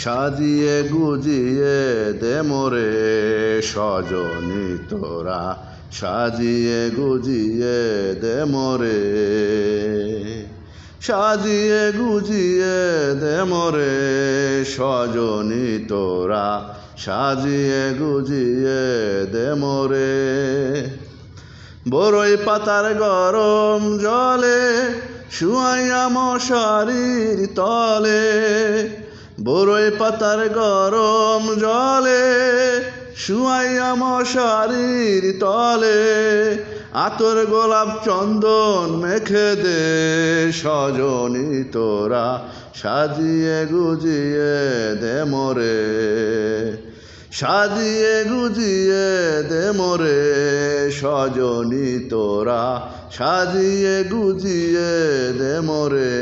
সাজিয়ে গুজিয়ে দে মোরে সজনী তোরা, সাজিয়ে গুজিয়ে দে মোরে, সাজিয়ে গুজিয়ে দে মোরে সজনী তোরা, সাজিয়ে গুজিয়ে দে মোরে। বরই পাতার গরম জলে শুয়াইয়া মশারির তলে, বরই পাতার গরম জলে শুয়াইয়া মশারির তলে, আতর গোলাপ চন্দন মেখে দে সজনী তোরা, সাজিয়ে গুজিয়ে দে মোরে, সাজিয়ে গুজিয়ে দে মোরে সজনী তোরা, সাজিয়ে গুজিয়ে দে মোরে।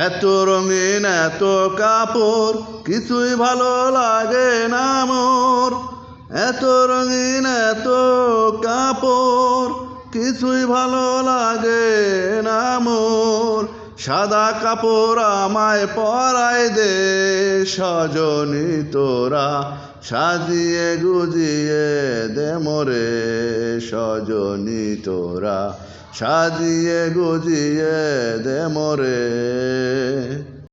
এত রঙিন এত কাপড় কিছুই ভালো লাগে না মোর, এত রঙিন এত কাপড় কিছুই ভালো লাগে না মোর, সাদা কাপড় আমায় পরাই দে সজনী তোরা, সাজিয়ে গুজিয়ে দে মোরে সজনী তোরা, সাজিয়ে গুজিয়ে দে মোরে।